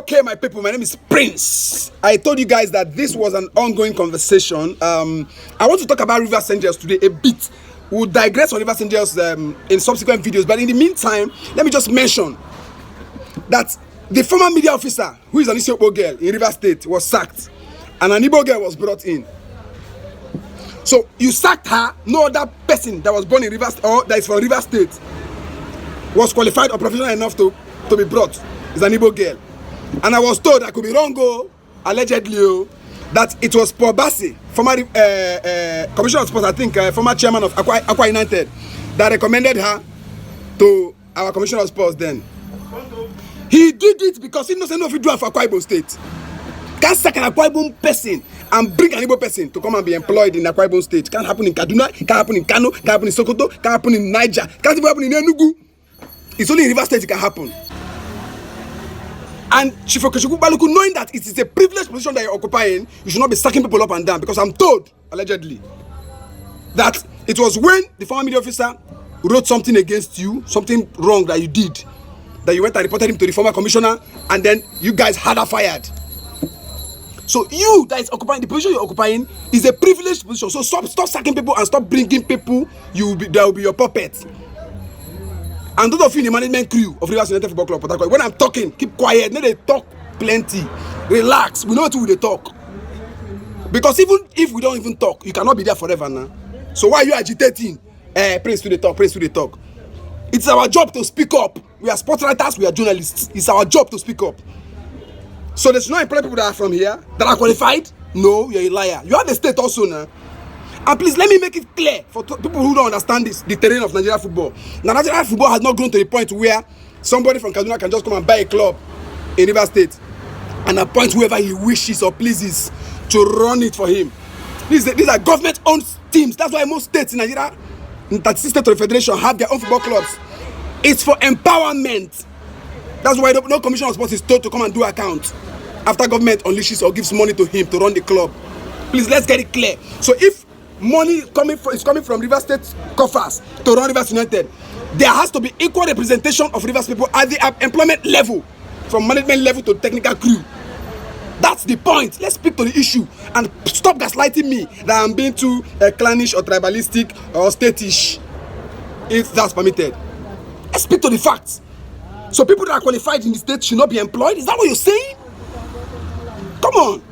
Okay, my people, my name is Prince. I told you guys that this was an ongoing conversation. I want to talk about Rivers Angels today a bit. We'll digress on Rivers Angels in subsequent videos. But in the meantime, let me just mention that the former media officer, who is an Isiokpo girl in Rivers State, was sacked. And an Igbo girl was brought in. So you sacked her. No other person that was born in Rivers or that is from Rivers State was qualified or professional enough to be brought. It's an Igbo girl. And I was told, I could be wrong, allegedly, that it was Paul Bassi, former commissioner of sports, I think, former chairman of Aqua United, that recommended her to our commissioner of sports then. He did it because he doesn't know if he do it for Akwa Ibom State. Can't sack an Akwa Ibom person and bring an Igbo person to come and be employed in Akwa Ibom State. Can't happen in Kaduna, can't happen in Kano, can't happen in Sokoto, can't happen in Niger, can't even happen in Enugu. It's only in Rivers State it can happen. And Chief Okechukwu Baluku, knowing that it is a privileged position that you're occupying, you should not be sacking people up and down, because I'm told, allegedly, that it was when the former media officer wrote something against you, something wrong that you did, that you went and reported him to the former commissioner, and then you guys had her fired. So you that is occupying the position you're occupying is a privileged position. So stop sacking people and stop bringing people. There will be your puppet. And those of you in the management crew of Rivers United Football Club, Port Harcourt, when I'm talking, keep quiet. Let they talk plenty. Relax. We know what we talk. Because even if we don't even talk, you cannot be there forever now. So why are you agitating? Prince to the talk. Prince to the talk. It's our job to speak up. We are sports writers. We are journalists. It's our job to speak up. So there's no employed people that are from here that are qualified. No, you're a liar. You have the state also now. And please let me make it clear for people who don't understand the terrain of Nigeria football. Now, Nigeria football has not grown to the point where somebody from Kaduna can just come and buy a club in Rivers State and appoint whoever he wishes or pleases to run it for him. These are government-owned teams. That's why most states in Nigeria, in 36 states of the federation, have their own football clubs. It's for empowerment. That's why no commissioner of sports is told to come and do account after government unleashes or gives money to him to run the club. Please, let's get it clear. So if money is coming from Rivers State coffers to run Rivers United, there has to be equal representation of Rivers people at the employment level, from management level to technical crew. That's the point. Let's speak to the issue and stop gaslighting me that I'm being too clannish or tribalistic or statish, if that's permitted. Let's speak to the facts. So people that are qualified in the state should not be employed? Is that what you're saying? Come on.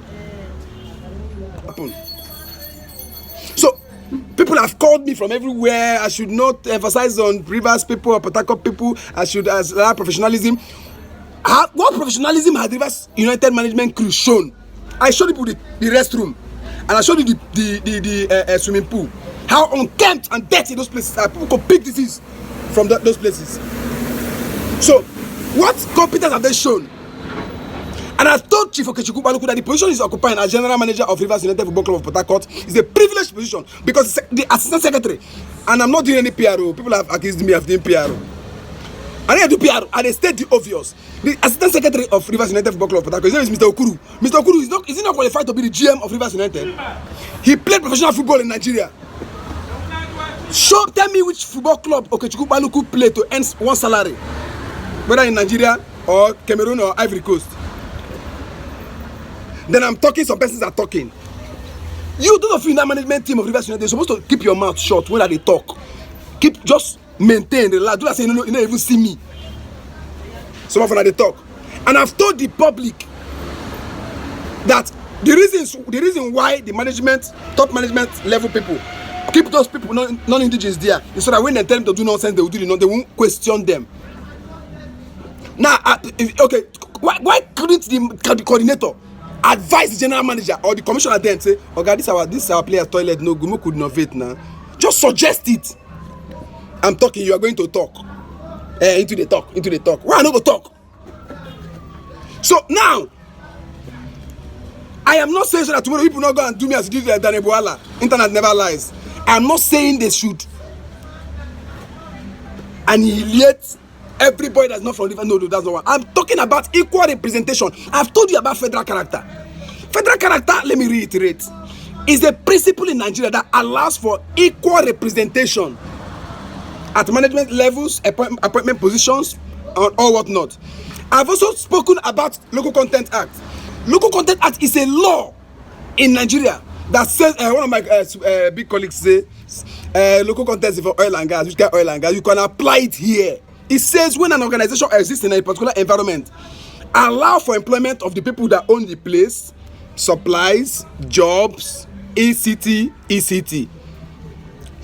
So people have called me from everywhere. I should not emphasize on Rivers people or Port Harcourt people. I should allow professionalism. What professionalism has Rivers United management crew shown? I showed you the restroom, and I showed you the swimming pool. How unkempt and dirty those places are. People could pick disease from those places. So what competence have they shown? And I told Chief Okechukwu Baluku that the position he's occupying as general manager of Rivers United Football Club of Port Harcourt is a privileged position, because the assistant secretary, and I'm not doing any PRO. People have accused me of doing PRO. I didn't do PRO, and they state the obvious. The assistant secretary of Rivers United Football Club of Port Harcourt, his name is Mr. Okuru. Mr. Okuru is he not qualified to be the GM of Rivers United? He played professional football in Nigeria. Tell me which football club Okechukwu Baluku played to earn one salary, whether in Nigeria or Cameroon or Ivory Coast. Then I'm talking, some persons are talking. You, those of you in that management team of Rivers United, you're supposed to keep your mouth shut when they talk. Just maintain, relax. Do not say, you don't even see me. Some of them they talk. And I've told the public that the reason why the management, top management level people, keep those people, non-indigenous there, is so that when they tell them to do nonsense, they will do it. They won't question them. Now, okay, why couldn't the coordinator advise the general manager or the commissioner then say, okay, this is our player's toilet, no Gumo could innovate now? Just suggest it. I'm talking, you are going to talk. Into the talk. Why not go talk? So now, I am not saying so that tomorrow people not go and do me as you did Daniel Boala. Internet never lies. I am not saying they should annihilate everybody that's not from Rivers. No, that's not what I'm talking about. Equal representation. I've told you about federal character. Federal character, let me reiterate, is a principle in Nigeria that allows for equal representation at management levels, appointment positions, or whatnot. I've also spoken about Local Content Act. Local Content Act is a law in Nigeria that says, one of my big colleagues say, local content is for oil and gas, which kind of oil and gas, you can apply it here. It says when an organization exists in a particular environment, allow for employment of the people that own the place, supplies, jobs, ECT.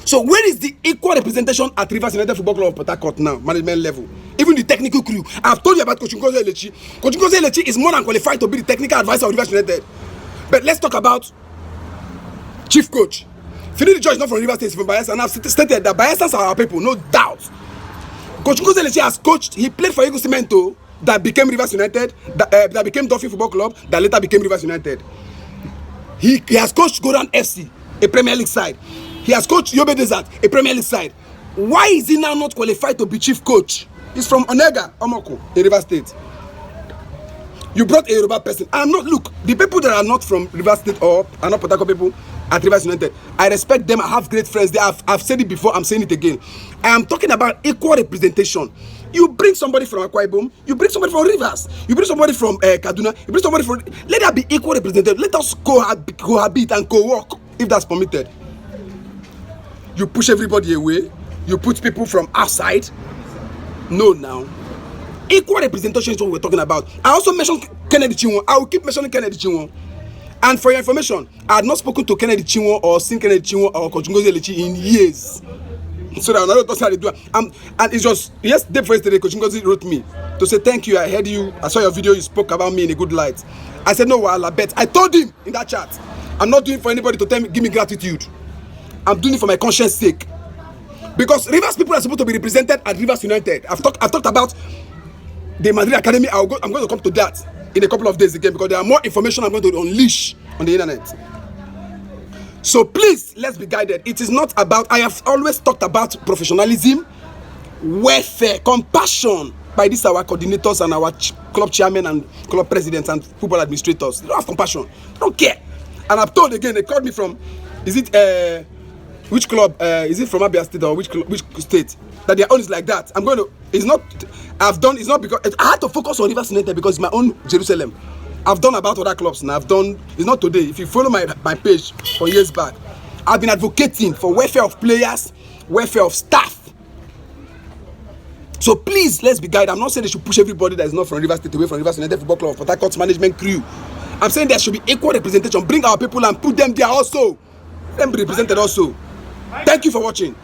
So where is the equal representation at Rivers United Football Club of Port Harcourt now, management level? Even the technical crew. I've told you about Coach Ngozi Elechi. Coach Ngozi Elechi is more than qualified to be the technical advisor of Rivers United. But let's talk about chief coach. Finidi George is not from Rivers State, he's from Bayelsa, and I've stated that Bayelsas are our people, no doubt. Coach Ngozi Elechi has coached, he played for Eagle Cemento, that became Rivers United, that became Dolphin Football Club, that later became Rivers United. He has coached Goran FC, a Premier League side. He has coached Yobe Desert, a Premier League side. Why is he now not qualified to be chief coach? He's from Onega, Omoko, in Rivers State. You brought a Yoruba person. I'm not, look, the people that are not from Rivers State or are not Port Harcourt people at Rivers United, I respect them. I have great friends there. I've said it before, I'm saying it again. I am talking about equal representation. You bring somebody from Akwa Ibom, you bring somebody from Rivers, you bring somebody from Kaduna, you bring somebody from... Let that be equal represented. Let us cohabit and co-work, if that's permitted. You push everybody away, you put people from outside. No, now. Equal representation is what we're talking about. I also mentioned Kennedy Chinwo. I will keep mentioning Kennedy Chinwo. And for your information, I had not spoken to Kennedy Chinwo or seen Kennedy Chinwo or Coach Ngozi Elechi in years. So that I'm not how they do it. And it's just, yesterday, Coach Ngozi wrote me to say, thank you, I heard you, I saw your video, you spoke about me in a good light. I said, no, well, I bet. I told him in that chat, I'm not doing it for anybody to tell me, give me gratitude. I'm doing it for my conscience sake. Because Rivers people are supposed to be represented at Rivers United. I've talked about the Madrid Academy. I'm going to come to that in a couple of days again, because there are more information I'm going to unleash on the internet. So please, let's be guided. It is not about, I have always talked about professionalism, welfare, compassion by these our coordinators and our club chairmen and club presidents and football administrators. They don't have compassion. They don't care. And I've told again, they called me from, is it, which club, is it from Abia State or which state? That their own is like that. I'm going to, it's not, I've done, it's not because, I had to focus on Rivers United because it's my own Jerusalem. I've done about other clubs now. I've done, it's not today. If you follow my page for years back, I've been advocating for welfare of players, welfare of staff. So please, let's be guided. I'm not saying they should push everybody that is not from Rivers State away from Rivers United Football Club, Port Harcourt's management crew. I'm saying there should be equal representation. Bring our people and put them there also. Let them be represented also. Thank you for watching.